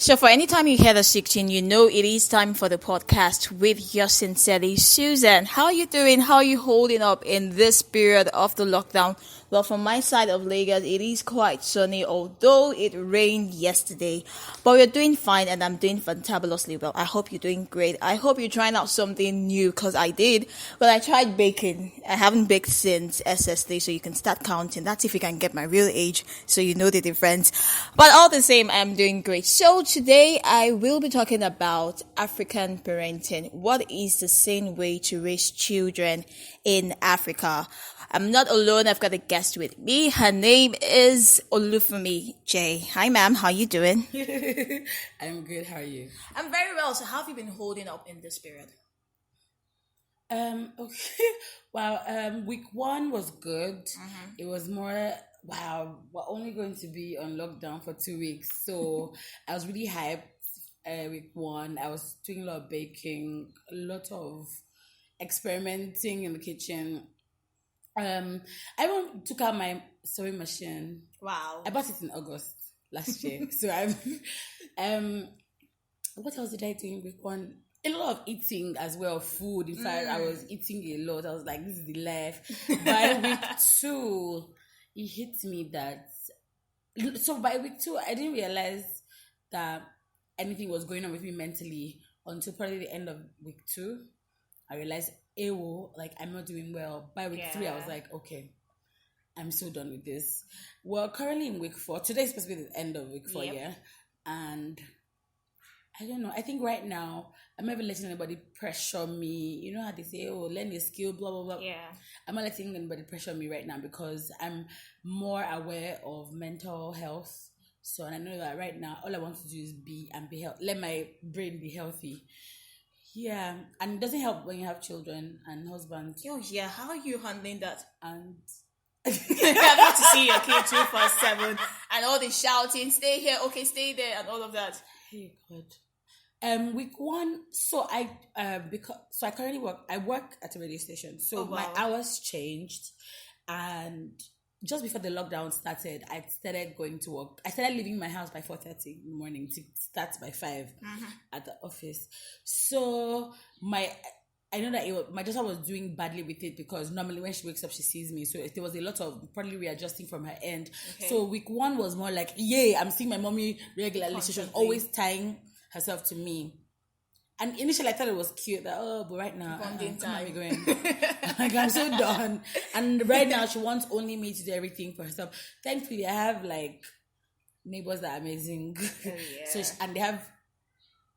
So for any time you hear the 16, you know it is time for the podcast with your sincerely, Susan. How are you doing? How are you holding up in this period of the lockdown? Well, from my side of Lagos, it is quite sunny, although it rained yesterday. But we're doing fine, and I'm doing fantabulously well. I hope you're doing great. I hope you're trying out something new, because I did. Well, I tried baking. I haven't baked since SSD, so you can start counting. That's if you can get my real age, so you know the difference. But all the same, I'm doing great. So today, I will be talking about African parenting. What is the sane way to raise children in Africa? I'm not alone. I've got a guest with me. Her name is OlufunmiJay. Hi, ma'am. How you doing? I'm good. How are you? I'm very well. So how have you been holding up in this period? Okay. Well, week 1 was good. It was more, wow, we're only going to be on lockdown for 2 weeks. So I was really hyped week 1. I was doing a lot of baking, a lot of experimenting in the kitchen. I even took out my sewing machine. Wow. I bought it in August last year. So what else did I do in week 1? A lot of eating as well, food. In fact, I was eating a lot. I was like, this is the life. By week 2, it hit me that... So by week 2, I didn't realize that anything was going on with me mentally until probably the end of week 2. I realized, like, I'm not doing well. By week 3, I was like, okay, I'm so done with this. Well, currently in week 4, today is supposed to be the end of week 4, yeah? And I don't know. I think right now, I'm not even letting anybody pressure me. You know how they say, learn a skill, blah, blah, blah. Yeah. I'm not letting anybody pressure me right now because I'm more aware of mental health. So, and I know that right now, all I want to do is be healthy. Let my brain be healthy. Yeah, and it doesn't help when you have children and husband. Oh, yeah. How are you handling that? And having to see your kid 2-4-7 and all the shouting, stay here, okay, stay there, and all of that. Hey God. Week 1. So I currently work at a radio station. So my hours changed, and just before the lockdown started, I started going to work. I started leaving my house by 4:30 in the morning to start by 5 at the office. So I know that my daughter was doing badly with it because normally when she wakes up, she sees me. So there was a lot of probably readjusting from her end. Okay. So week 1 was more like, yay, I'm seeing my mommy regularly. Constantly. So she was always tying herself to me. And initially I thought it was cute that, but right now, come on, we're going. Like, I'm so done. And right now she wants only me to do everything for herself. Thankfully, I have like neighbors that are amazing. Oh, yeah. So and they have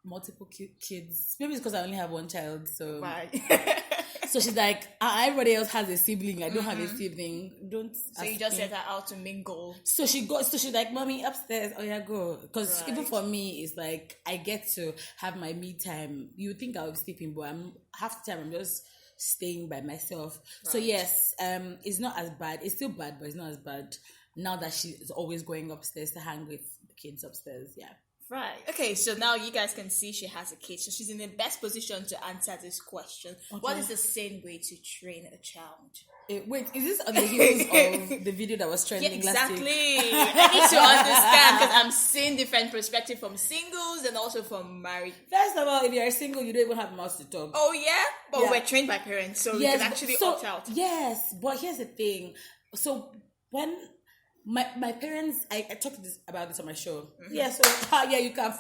multiple kids. Maybe it's because I only have one child. So right. So she's like, everybody else has a sibling. I don't have a sibling. Don't. So you just set her out to mingle. So she's like, mommy, upstairs. Oh yeah, go. Because even for me, it's like I get to have my me time. You think I'll be sleeping, but half the time I'm just staying by myself. Right. So yes, it's not as bad. It's still bad, but it's not as bad now that she is always going upstairs to hang with the kids upstairs. Yeah. Right. Okay, so now you guys can see she has a kid. So she's in the best position to answer this question. Okay. What is the sane way to train a child? Wait, is this on the heels of the video that was trending last week? Exactly. I need to understand because I'm seeing different perspectives from singles and also from married. First of all, if you're single, you don't even have mouth to talk. Oh, yeah? But we're trained by parents, so we can actually opt out. Yes, but here's the thing. So when... My parents, I talked about this on my show. Yeah, so you can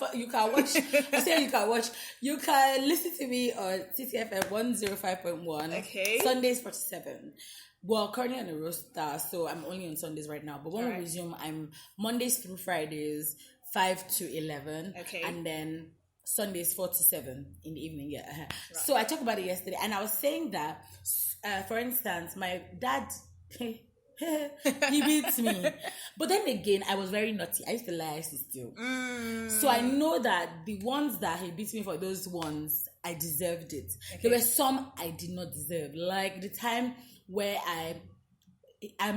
watch. I say you can watch. You can listen to me on TTFM 105.1. Okay. Sundays 47. Well, currently on a roster, so I'm only on Sundays right now. But when we resume, I'm Mondays through Fridays 5 to 11. Okay. And then Sundays 4 to 7 in the evening. Yeah. Right. So I talked about it yesterday, and I was saying that, for instance, my dad. He beats me. But then again, I was very naughty. I used to lie, I used to steal. So I know that the ones that he beats me for, those ones, I deserved it. Okay. There were some I did not deserve. Like the time where I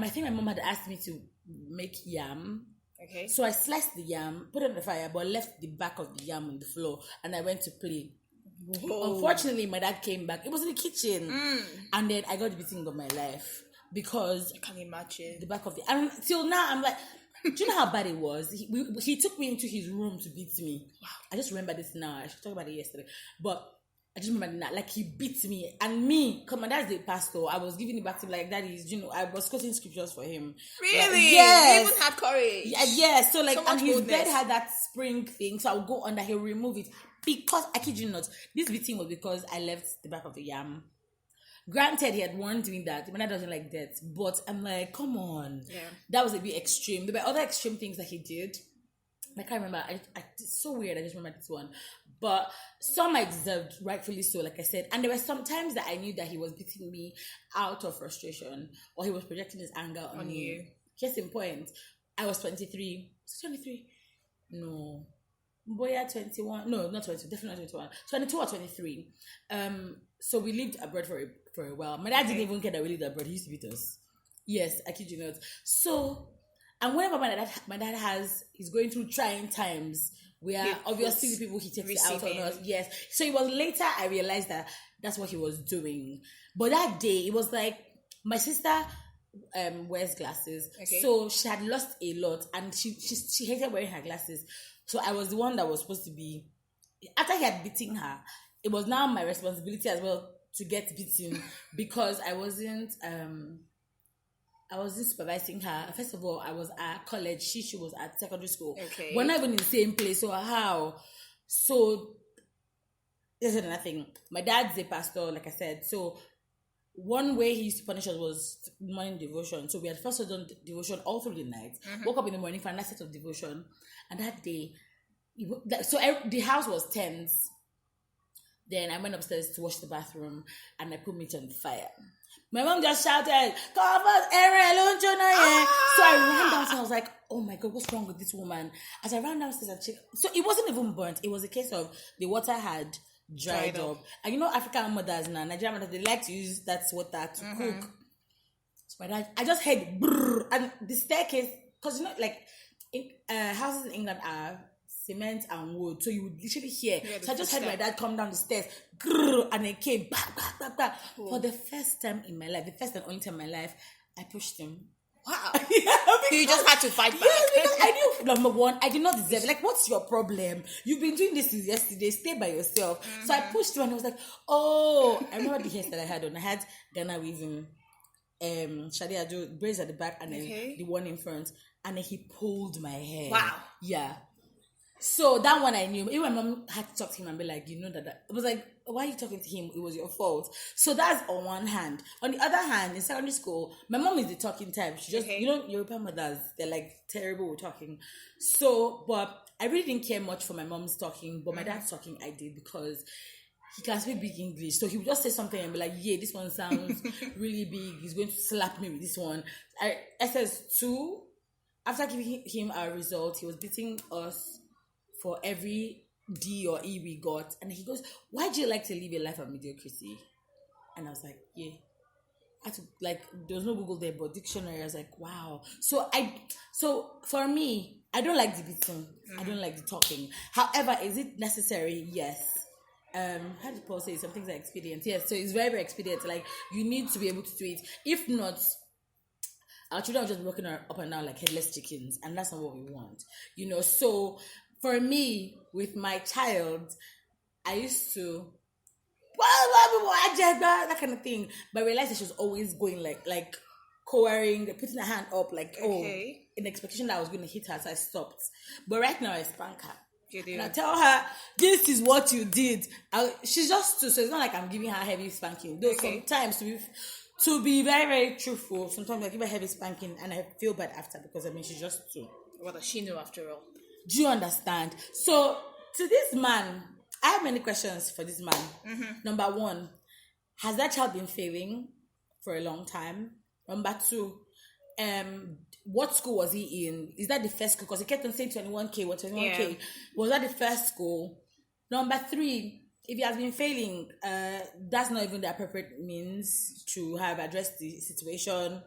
think my mom had asked me to make yam. Okay. So I sliced the yam, put it on the fire, but left the back of the yam on the floor, and I went to play. Whoa. Unfortunately, my dad came back. It was in the kitchen. And then I got the beating of my life. Because I can imagine the back of the, and till now I'm like, Do you know how bad it was? He took me into his room to beat me. Wow. I just remember this now. I should talk about it yesterday. But I just remember that. Like, he beat me. And me, come on, that's the pastor. I was giving it back to him like that is, I was quoting scriptures for him. Really? Like, yes. You even had courage. Yeah. So, like, So and his boldness. bed had that spring thing. So I would go under, he'll remove it. Because, I kid you not, this beating was because I left the back of the yam. Granted, he had warned me that my dad doesn't like that, but I'm like, come on. Yeah. That was a bit extreme. There were other extreme things that he did. I can't remember. It's so weird. I just remember this one. But some I deserved, rightfully so, like I said. And there were some times that I knew that he was beating me out of frustration or he was projecting his anger on you. Case in point, I was 23. Was it 23? No. Boy, 21. No, not 22. Definitely not 21. 22 or 23. So we lived abroad for a while. My dad didn't even care that we lived abroad. He used to beat us. Yes, I kid you not. So, and whenever my dad he's going through trying times where obviously the people he takes it out on us. Yes. So it was later I realized that that's what he was doing. But that day, it was like my sister wears glasses. Okay. So she had lost a lot and she hated wearing her glasses. So I was the one that was supposed to be, after he had beaten her, it was now my responsibility as well to get beaten because I wasn't supervising her. First of all, I was at college. She was at secondary school. Okay. We're not even in the same place. So how? So there's another thing. My dad's a pastor, like I said. So one way he used to punish us was morning devotion. So we had first done devotion all through the night. Mm-hmm. Woke up in the morning for another set of devotion. And that day, the house was tense. Then I went upstairs to wash the bathroom and I put meat on fire. My mom just shouted, "Come on, Aaron, So I ran downstairs. I was like, oh my God, what's wrong with this woman? As I ran downstairs and checked, so it wasn't even burnt. It was a case of the water had dried up. And you know, African mothers now, Nigerian mothers, they like to use that water to cook. So my dad, I just heard brrr, and the staircase, because you know, like houses in England are cement and wood, so you would literally hear. Yeah, so I just heard my dad come down the stairs, grrr, and it came back. For the first time in my life, the first and only time in my life, I pushed him. Wow. Because, you just had to fight back. Yeah, because I knew, number one, I did not deserve it. Like, what's your problem? You've been doing this since yesterday. Stay by yourself. Mm-hmm. So I pushed him and I was like, oh, I remember the hairstyle I had on. I had Ghana weaving, Shadi Ado, braids at the back, and then the one in front. And then he pulled my hair. Wow. Yeah. So that one I knew. Even my mom had to talk to him and be like, you know that. It was like, why are you talking to him? It was your fault. So that's on one hand. On the other hand, in secondary school, my mom is the talking type. She just, you know, European mothers, they're like terrible with talking. So, but I really didn't care much for my mom's talking, but my dad's talking I did because he can speak big English. So he would just say something and be like, yeah, this one sounds really big. He's going to slap me with this one. SS2, after giving him our result, he was beating us for every D or E we got. And he goes, why do you like to live a life of mediocrity? And I was like, yeah. I had to, like, there was no Google there, but dictionary. I was like, wow. So for me, I don't like the beating. I don't like the talking. However, is it necessary? Yes. How did Paul say? Some things are expedient. Yes. So it's very, very expedient. Like, you need to be able to do it. If not, our children are just walking up and down like headless chickens. And that's not what we want. You know, so for me, with my child, I used to, that kind of thing. But I realized that she was always going like cowering, putting her hand up, like, in expectation that I was going to hit her. So I stopped. But right now, I spank her. And I tell her, this is what you did. She's just two, so it's not like I'm giving her heavy spanking. Though sometimes, to be very, very truthful, sometimes I give her heavy spanking and I feel bad after because, she's just two. What does she know after all? Do you understand? So, to this man, I have many questions for this man. Mm-hmm. Number one, has that child been failing for a long time? Number two, what school was he in? Is that the first school? Because he kept on saying 21K, what 21K? Yeah. Was that the first school? Number three, if he has been failing, that's not even the appropriate means to have addressed the situation.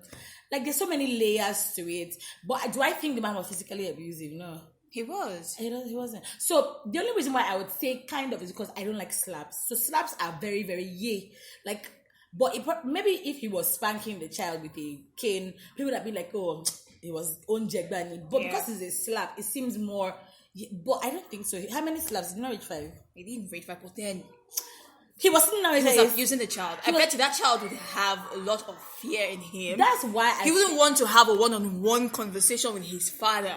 Like, there's so many layers to it. But do I think the man was physically abusive? No. He was. He wasn't. So the only reason why I would say kind of is because I don't like slaps. So slaps are very, very yay. Like, but maybe if he was spanking the child with a cane, people would have been like, oh, it was own jegbani. But because it's a slap, it seems more. But I don't think so. How many slaps? Did he not reach 5? He didn't reach 5, but then he was sitting down. He was abusing the child. I bet you that child would have a lot of fear in him. That's why he wouldn't want to have a one-on-one conversation with his father.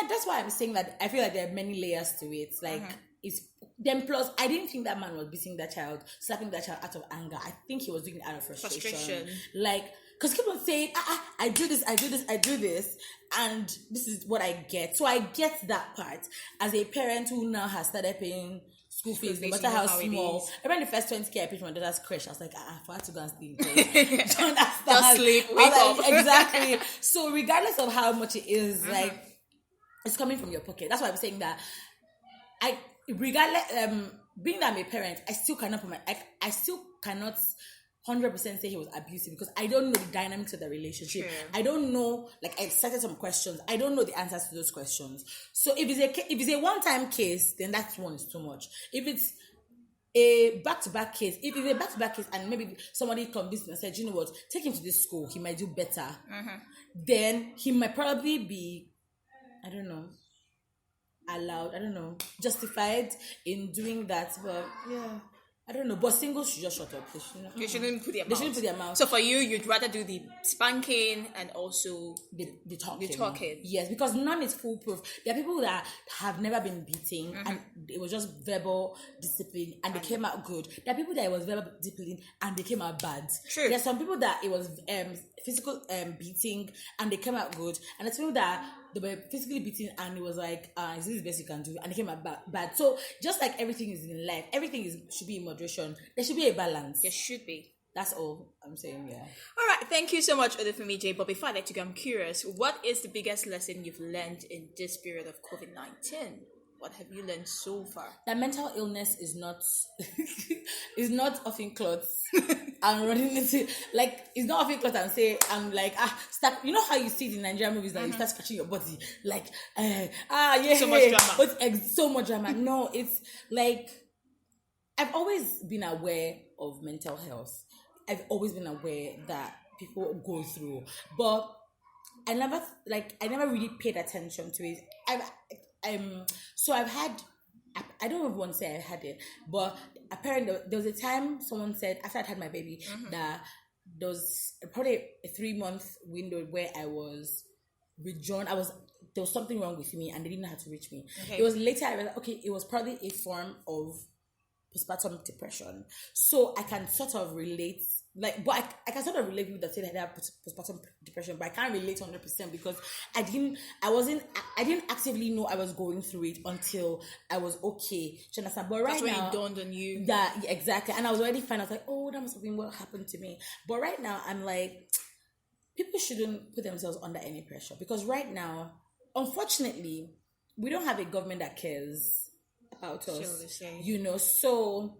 That's why I'm saying that I feel like there are many layers to it. Like it's then plus I didn't think that man was beating that child, slapping that child out of anger. I think he was doing it out of frustration. Like, because people saying, I do this, and this is what I get. So I get that part as a parent who now has started paying school fees, no matter how small. I remember the first 20K I paid for my daughter's crash. I was like, for her to go and sleep. Just sleep, wake up. Exactly. So regardless of how much it is, like, it's coming from your pocket. That's why I'm saying that. Being that I'm a parent, I still cannot 100% say he was abusive because I don't know the dynamics of the relationship. Sure. I don't know, like I cited some questions. I don't know the answers to those questions. So if it's a one-time case, then that one is too much. If it's a back-to-back case, and maybe somebody convinced me and said, you know what, take him to this school, he might do better. Then he might probably be, justified in doing that. But yeah, I don't know. But singles should just shut up. They shouldn't put their mouth. So for you, you'd rather do the spanking and also the talking. Yes, because none is foolproof. There are people that have never been beaten and it was just verbal discipline and they came out good. There are people that it was verbal discipline and they came out bad. True. There are some people that it was physical beating and they came out good. And there's people that they were physically beaten and it was like, is this the best you can do? And it came out bad. So just like everything is in life, everything should be in moderation. There should be a balance. There should be. That's all I'm saying, yeah. All right, thank you so much, OlufunmiJay. But before I let you go, I'm curious, what is the biggest lesson you've learned in this period of COVID-19? What have you learned so far? That mental illness is not is not often clothes. I'm running into it's not often clothes and say I'm like start. You know how you see it in Nigerian movies that you start scratching your body so much drama. So much drama. No, it's like I've always been aware of mental health. I've always been aware that people go through, but I never really paid attention to it. I've had, I don't even want to say I had it, but apparently there was a time someone said after I'd had my baby that there was probably a 3-month window where I was withdrawn. There was something wrong with me and they didn't know how to reach me. Okay. It was later I realized, it was probably a form of postpartum depression. So I can sort of relate. But I can sort of relate with that say that I have postpartum depression, but I can't relate 100% because I didn't actively know I was going through it until I was okay. Do you understand? But right now, it dawned on you. Yeah, exactly. And I was already fine. I was like, that must have been what happened to me. But right now, I'm like, people shouldn't put themselves under any pressure because right now, unfortunately, we don't have a government that cares about us. So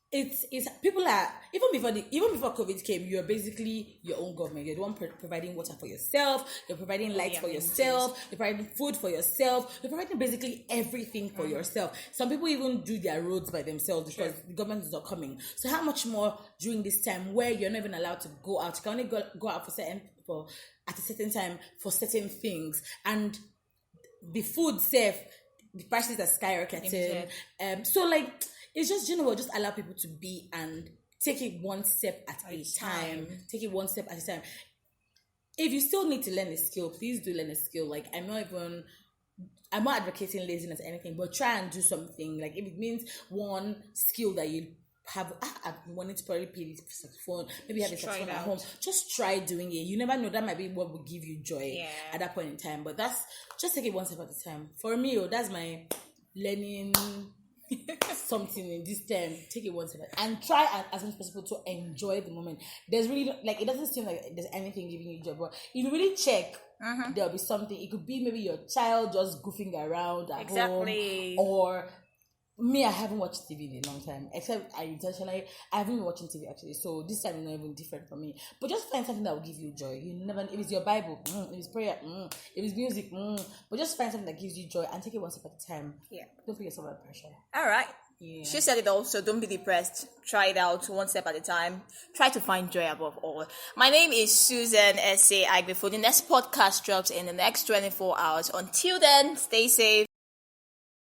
it's people are even before COVID came, you're basically your own government. You're the one providing water for yourself, you're providing lights for yourself, you're providing food for yourself, you're providing basically everything for yourself. Some people even do their roads by themselves because the government is not coming. So how much more during this time where you're not even allowed to go out? You can only go out at a certain time for certain things, and the food safe, the prices are skyrocketing. So it's just just allow people to be and take it one step at a time. Take it one step at a time. If you still need to learn a skill, please do learn a skill. I'm not advocating laziness or anything, but try and do something. If it means one skill that you have, I've wanted to probably play the saxophone, maybe have a saxophone at home. Just try doing it. You never know, that might be what will give you joy at that point in time. But that's just take it one step at a time. For me, that's my learning something in this time. Take it one step and try as much as possible to enjoy the moment. There's really it doesn't seem like there's anything giving you joy, but if you really check, there'll be something. It could be maybe your child just goofing around at home, or me, I haven't watched TV in a long time, except I haven't been watching TV actually, so this time is not even different for me. But just find something that will give you joy. You never, if it's your Bible, if it's prayer, if it's music, but just find something that gives you joy and take it one step at a time. Yeah. Don't put yourself under pressure. All right. Yeah. She said it also. Don't be depressed. Try it out one step at a time. Try to find joy above all. My name is Susan S.A. Agbefo. The next podcast drops in the next 24 hours. Until then, stay safe.